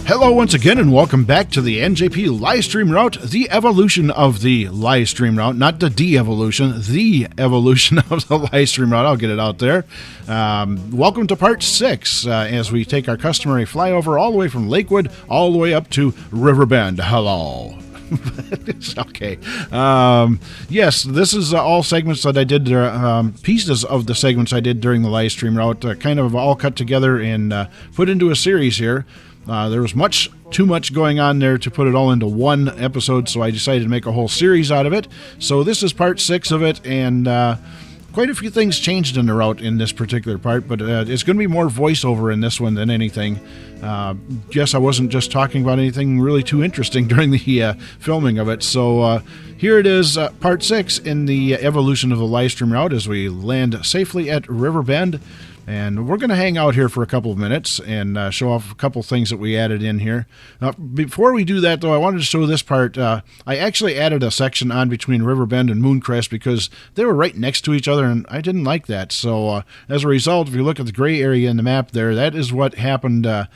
Hello once again and welcome back to the NJP livestream route, the evolution of the livestream route, not the de-evolution, the evolution of the livestream route. I'll get it out there. Welcome to part 6 as we take our customary flyover all the way from Lakewood all the way up to Riverbend. Hello. Okay. Yes, this is all segments that I did, pieces of the segments I did during the livestream route, kind of all cut together and put into a series here. There was too much going on there to put it all into one episode, so I decided to make a whole series out of it. So this is part 6 of it, and quite a few things changed in the route in this particular part, but it's going to be more voiceover in this one than anything. Guess I wasn't just talking about anything really too interesting during the filming of it. So here it is, part 6 in the evolution of the livestream route as we land safely at Riverbend. And we're going to hang out here for a couple of minutes and show off a couple of things that we added in here. Before we do that, though, I wanted to show this part. I actually added a section on between Riverbend and Mooncrest because they were right next to each other, and I didn't like that. So as a result, if you look at the gray area in the map there, that is what happened to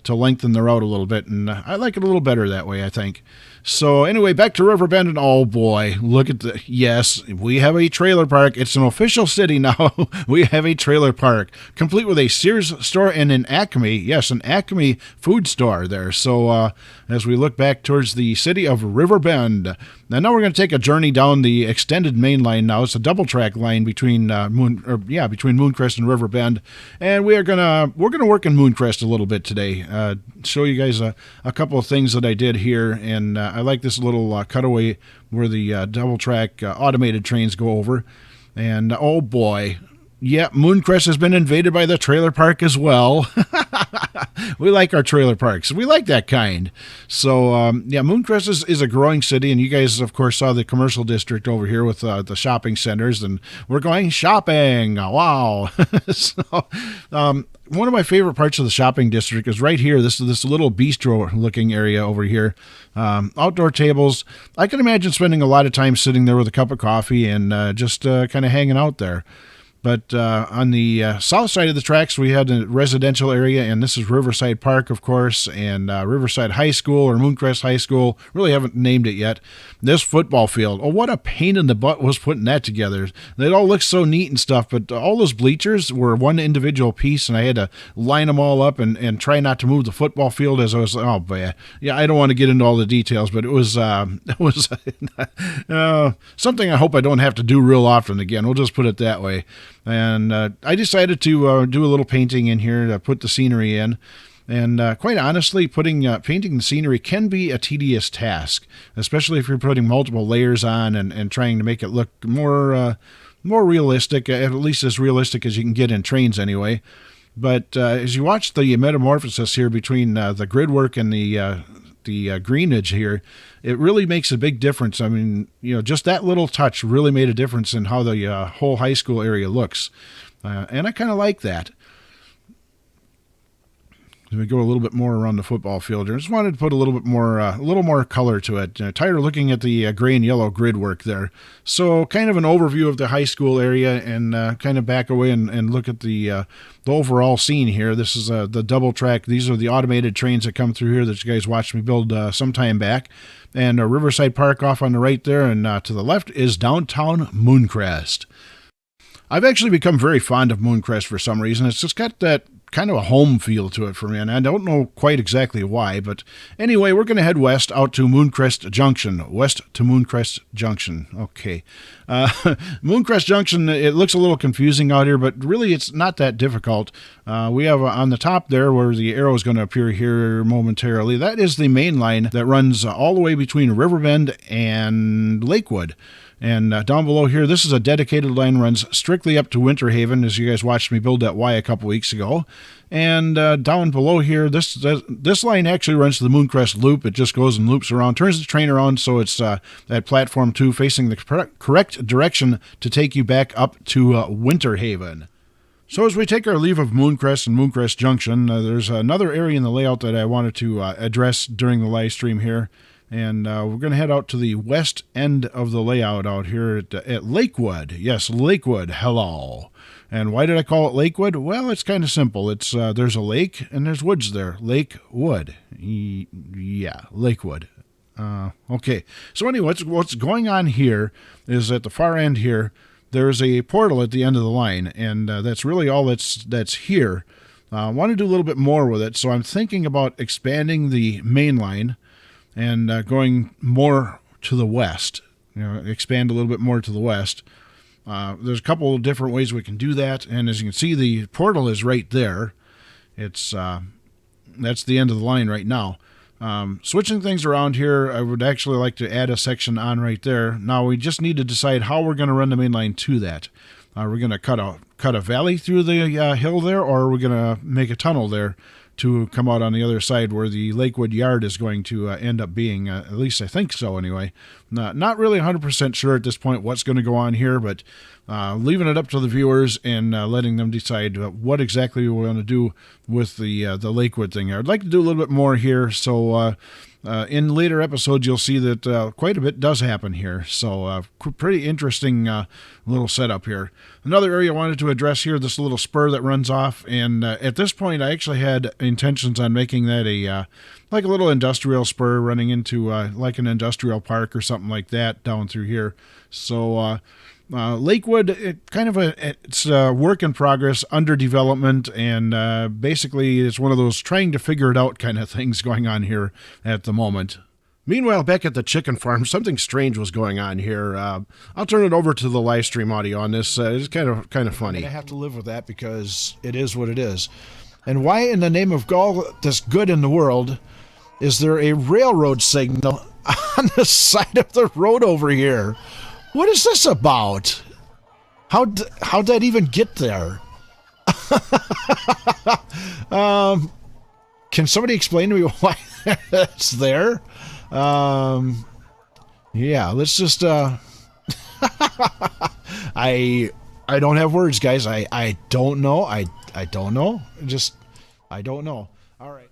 lengthen the route a little bit, and I like it a little better that way, I think. So anyway, back to Riverbend, and oh boy, look at the, yes, we have a trailer park. It's an official city now. We have a trailer park, complete with a Sears store and an Acme, yes, an Acme food store there. So as we look back towards the city of Riverbend, and now we're going to take a journey down the extended main line now. It's a double track line between between Mooncrest and Riverbend, and we're gonna work in Mooncrest a little bit today. Show you guys a couple of things that I did here, and I like this little cutaway where the double track automated trains go over. And oh boy, yeah, Mooncrest has been invaded by the trailer park as well. We like our trailer parks. We like that kind. So, yeah, Mooncrest is a growing city, and you guys, of course, saw the commercial district over here with the shopping centers, and we're going shopping. Wow. So, one of my favorite parts of the shopping district is right here. This little bistro-looking area over here. Outdoor tables. I can imagine spending a lot of time sitting there with a cup of coffee and just kind of hanging out there. But on the south side of the tracks, we had a residential area, and this is Riverside Park, of course, and Riverside High School, or Mooncrest High School. Really haven't named it yet. This football field. Oh, what a pain in the butt was putting that together. It all looks so neat and stuff, but all those bleachers were one individual piece, and I had to line them all up and try not to move the football field as I was, oh, boy. Yeah, I don't want to get into all the details, but it was something I hope I don't have to do real often again. We'll just put it that way. And I decided to do a little painting in here to put the scenery in. And quite honestly, painting the scenery can be a tedious task, especially if you're putting multiple layers on and trying to make it look more realistic, at least as realistic as you can get in Trainz anyway. But as you watch the metamorphosis here between the grid work and the greenage here, it really makes a big difference. I mean, just that little touch really made a difference in how the whole high school area looks. And I kind of like that. We go a little bit more around the football field here. Just wanted to put a little more color to it. Tired of looking at the gray and yellow grid work there. So kind of an overview of the high school area, and kind of back away and look at the overall scene here. This is the double track. These are the automated trains that come through here that you guys watched me build some time back. And Riverside Park off on the right there, and to the left is downtown Mooncrest. I've actually become very fond of Mooncrest for some reason. It's just got that kind of a home feel to it for me, and I don't know quite exactly why, but anyway, we're going to head west out to Mooncrest Junction. West to Mooncrest Junction. Okay. Mooncrest Junction, it looks a little confusing out here, but really it's not that difficult. We have on the top there where the arrow is going to appear here momentarily. That is the main line that runs all the way between Riverbend and Lakewood. And down below here, this is a dedicated line, runs strictly up to Winter Haven, as you guys watched me build that Y a couple weeks ago. And down below here, this line actually runs to the Mooncrest Loop. It just goes and loops around, turns the train around, so it's at Platform 2 facing the correct direction to take you back up to Winter Haven. So as we take our leave of Mooncrest and Mooncrest Junction, there's another area in the layout that I wanted to address during the live stream here. And we're going to head out to the west end of the layout out here at Lakewood. Yes, Lakewood. Hello. And why did I call it Lakewood? Well, it's kind of simple. It's there's a lake and there's woods there. Lakewood. Yeah, Lakewood. Okay. So anyway, what's going on here is at the far end here, there's a portal at the end of the line, and that's really all that's here. I want to do a little bit more with it, so I'm thinking about expanding the main line and going more to the west. Expand a little bit more to the west. There's a couple of different ways we can do that, and as you can see, the portal is right there. It's that's the end of the line right now. Switching things around here, I would actually like to add a section on right there. Now we just need to decide how we're going to run the main line to that. We're going to cut a valley through the hill there, or we're going to make a tunnel there to come out on the other side where the Lakewood yard is going to end up being. At least I think so anyway. Not really 100% sure at this point what's going to go on here, but leaving it up to the viewers and letting them decide what exactly we want to do with the Lakewood thing. I'd like to do a little bit more here, so in later episodes you'll see that quite a bit does happen here. So pretty interesting little setup here. Another area I wanted to address here, this little spur that runs off, and at this point I actually had intentions on making that like a little industrial spur running into like an industrial park or something like that down through here. So Lakewood, it's a work in progress, under development, and basically it's one of those trying to figure it out kind of things going on here at the moment. Meanwhile, back at the chicken farm, something strange was going on here. I'll turn it over to the live stream audio on this. It's kind of funny. I have to live with that because it is what it is. And why in the name of all this good in the world is there a railroad signal on the side of the road over here? What is this about? How'd that even get there? Can somebody explain to me why it's there? Yeah, let's just I don't have words, guys. I don't know. I don't know. I don't know. All right.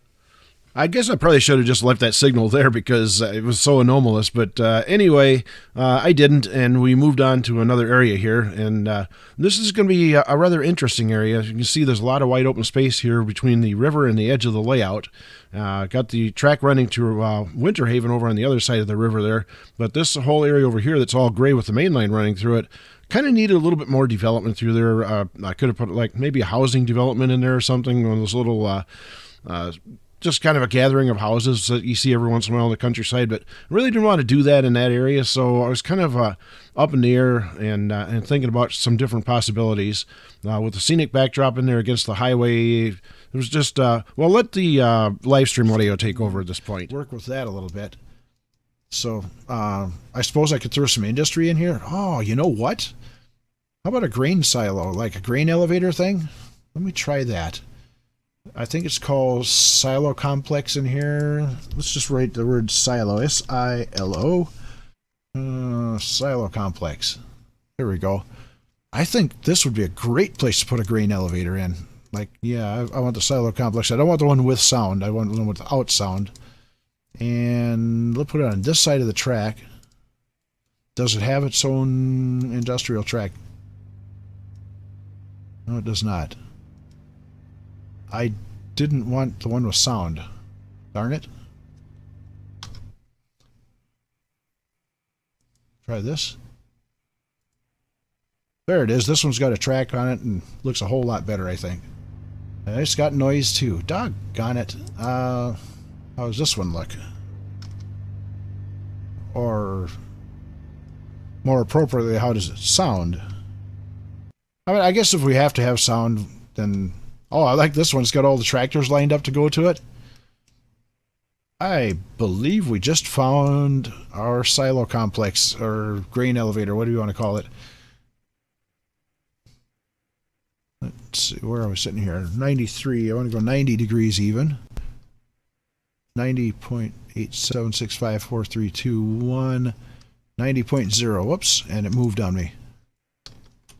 I guess I probably should have just left that signal there because it was so anomalous. But anyway, I didn't, and we moved on to another area here. And this is going to be a rather interesting area. As you can see, there's a lot of wide open space here between the river and the edge of the layout. Got the track running to Winter Haven over on the other side of the river there. But this whole area over here that's all gray with the main line running through it kind of needed a little bit more development through there. I could have put like maybe a housing development in there or something, one of those little just kind of a gathering of houses that you see every once in a while in the countryside, but I really didn't want to do that in that area, so I was kind of up in the air and thinking about some different possibilities. With the scenic backdrop in there against the highway, it was just, well, let the live stream audio take over at this point. Work with that a little bit. So I suppose I could throw some industry in here. Oh, you know what? How about a grain silo, like a grain elevator thing? Let me try that. I think it's called Silo Complex in here. Let's just write the word silo, S-I-L-O. Silo Complex. There we go. I think this would be a great place to put a grain elevator in. Like, yeah, I want the Silo Complex. I don't want the one with sound. I want the one without sound. And let's put it on this side of the track. Does it have its own industrial track? No, it does not. I didn't want the one with sound. Darn it. Try this. There it is. This one's got a track on it and looks a whole lot better, I think. And it's got noise too. Doggone it. How does this one look? Or more appropriately, how does it sound? I mean, I guess if we have to have sound, then... Oh, I like this one. It's got all the tractors lined up to go to it. I believe we just found our silo complex, or grain elevator, what do you want to call it? Let's see, where are we sitting here? 93. I want to go 90 degrees even. 90.8765432 90.0. Whoops, and it moved on me.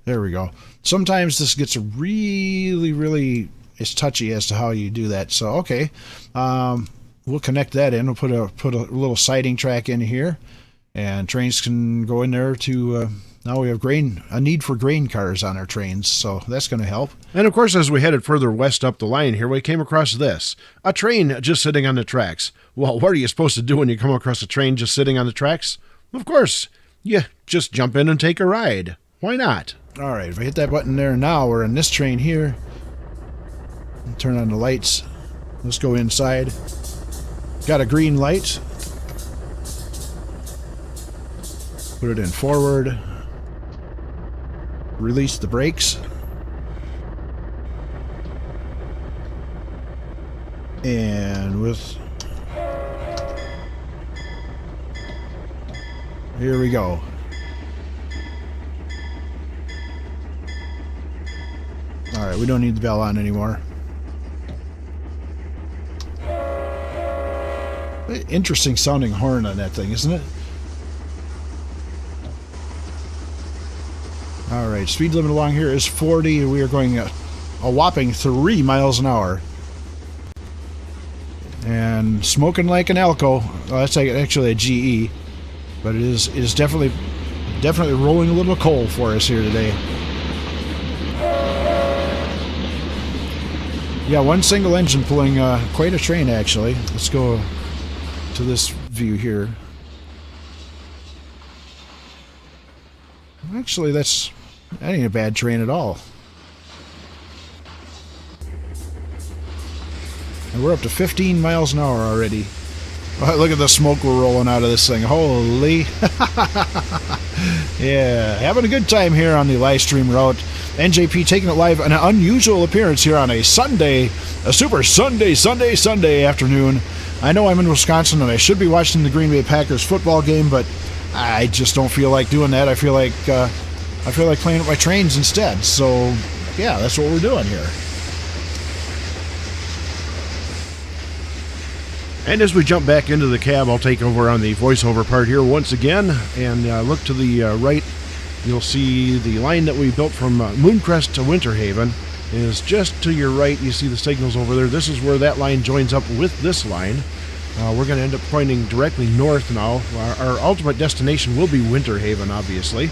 There we go. Sometimes this gets really, it's touchy as to how you do that. So, okay. We'll connect that in. We'll put a little siding track in here. And Trainz can go in there to Now we have a need for grain cars on our trains, so that's going to help. And of course, as we headed further west up the line here, we came across this. A train just sitting on the tracks. Well, what are you supposed to do when you come across a train just sitting on the tracks? Of course, you just jump in and take a ride. Why not? All right, if I hit that button there now, we're in this train here. Turn on the lights. Let's go inside. Got a green light. Put it in forward. Release the brakes. And here we go. All right, we don't need the bell on anymore. Interesting sounding horn on that thing, isn't it? All right, speed limit along here is 40. We are going a whopping 3 miles an hour. And smoking like an Elko. Well, that's actually a GE, but it is definitely rolling a little coal for us here today. Yeah, one single engine pulling quite a train, actually. Let's go to this view here. Actually, that ain't a bad train at all. And we're up to 15 miles an hour already. Oh, look at the smoke we're rolling out of this thing. Holy. Yeah, having a good time here on the live stream route. NJP taking it live, an unusual appearance here on a Sunday, a super Sunday afternoon. I know I'm in Wisconsin and I should be watching the Green Bay Packers football game, but I just don't feel like doing that. I feel like playing with my trains instead. So, yeah, that's what we're doing here. And as we jump back into the cab, I'll take over on the voiceover part here once again. And look to the right. You'll see the line that we built from Mooncrest to Winter Haven is just to your right. You see the signals over there. This is where that line joins up with this line. We're going to end up pointing directly north now. Our ultimate destination will be Winter Haven, obviously.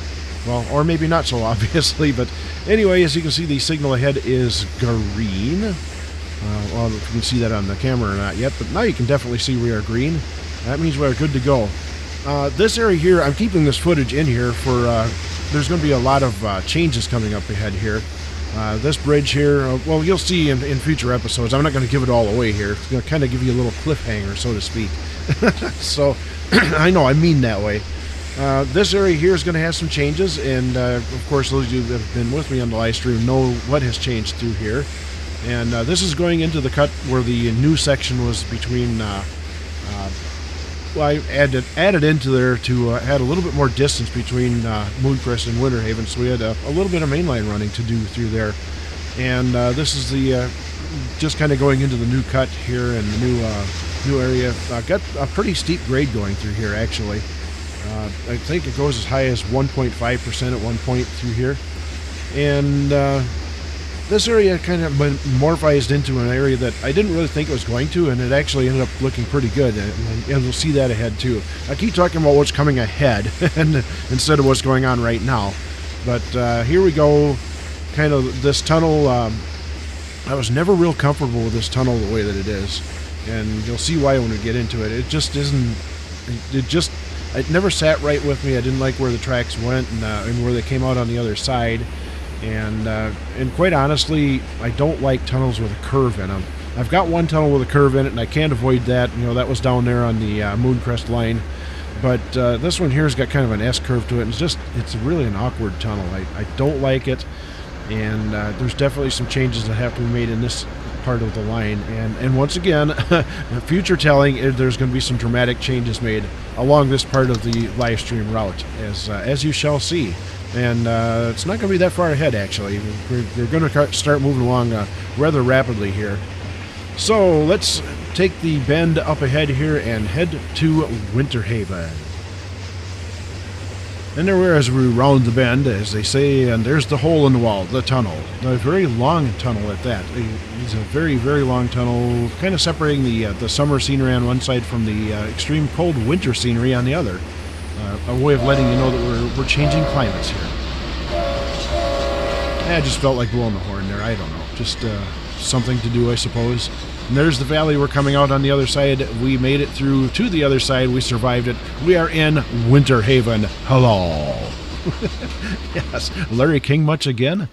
Well, or maybe not so obviously, but anyway, as you can see, the signal ahead is green. Well, if you can see that on the camera or not yet, but now you can definitely see we are green. That means we're good to go. This area here, I'm keeping this footage in here for, there's going to be a lot of changes coming up ahead here. This bridge here, well, you'll see in future episodes. I'm not going to give it all away here. It's going to kind of give you a little cliffhanger, so to speak. So, I know, I mean that way. This area here is going to have some changes, and of course, those of you that have been with me on the live stream know what has changed through here. And this is going into the cut where the new section was between, well, I added into there to add a little bit more distance between Mooncrest and Winter Haven, so we had a little bit of mainline running to do through there. And this is the, just kind of going into the new cut here and the new area. Got a pretty steep grade going through here, actually. I think it goes as high as 1.5% at one point through here. And this area kind of morphized into an area that I didn't really think it was going to, and it actually ended up looking pretty good, and we'll see that ahead too. I keep talking about what's coming ahead and instead of what's going on right now. But here we go, kind of this tunnel. I was never real comfortable with this tunnel the way that it is, and you'll see why when we get into it. It just isn't, it never sat right with me. I didn't like where the tracks went and where they came out on the other side. And quite honestly, I don't like tunnels with a curve in them. I've got one tunnel with a curve in it, and I can't avoid that. You know, that was down there on the Mooncrest line. But this one here has got kind of an S-curve to it, and it's really an awkward tunnel. I don't like it, and there's definitely some changes that have to be made in this part of the line. And once again, future telling, there's going to be some dramatic changes made along this part of the live stream route, as you shall see. And it's not going to be that far ahead, actually. We're going to start moving along rather rapidly here. So let's take the bend up ahead here and head to Winter Haven. And there we are as we round the bend, as they say, and there's the hole in the wall, the tunnel. A very long tunnel at that. It's a very, very long tunnel, kind of separating the summer scenery on one side from the extreme cold winter scenery on the other. a way of letting you know that we're changing climates here. I just felt like blowing the horn there. I don't know. Just something to do, I suppose. And there's the valley. We're coming out on the other side. We made it through to the other side. We survived it. We are in Winter Haven. Hello. Yes. Larry King much again.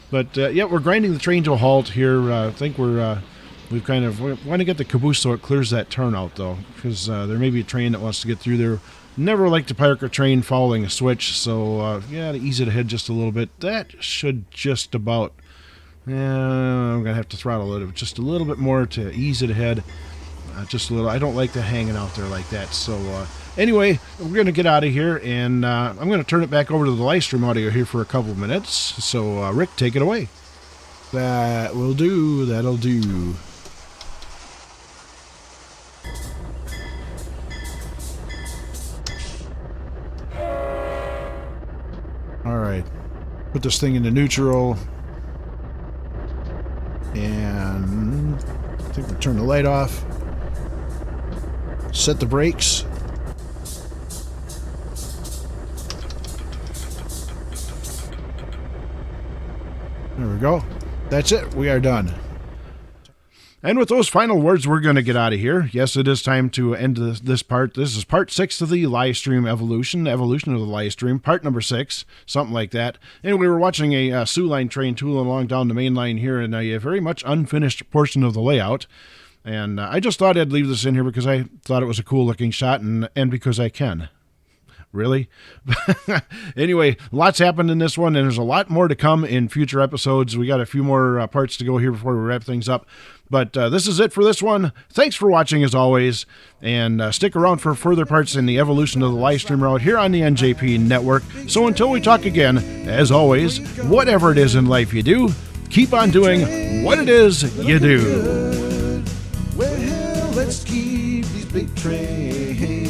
But, yeah, we're grinding the train to a halt here. I think we want to get the caboose so it clears that turnout, though, because there may be a train that wants to get through there. Never like to park a train following a switch, so, yeah, to ease it ahead just a little bit. That should just about... I'm going to have to throttle it just a little bit more to ease it ahead. Just a little. I don't like the hanging out there like that. So, anyway, we're going to get out of here, and I'm going to turn it back over to the live stream audio here for a couple of minutes. So, Rick, take it away. That will do. That'll do. All right. Put this thing into neutral. And I think we'll turn the light off. Set the brakes. There we go. That's it. We are done. And with those final words, we're going to get out of here. Yes, it is time to end this part. This is part 6 of the live stream evolution of the live stream, part number 6, something like that. Anyway, we're watching a Sioux Line train tooling along down the main line here in a very much unfinished portion of the layout. And I just thought I'd leave this in here because I thought it was a cool looking shot and because I can. Really? Anyway, lots happened in this one, and there's a lot more to come in future episodes. We got a few more parts to go here before we wrap things up. But this is it for this one. Thanks for watching, as always, and stick around for further parts in the evolution of the live stream route here on the NJP Network. So until we talk again, as always, whatever it is in life you do, keep on doing what it is you do. Well, let's keep these big trains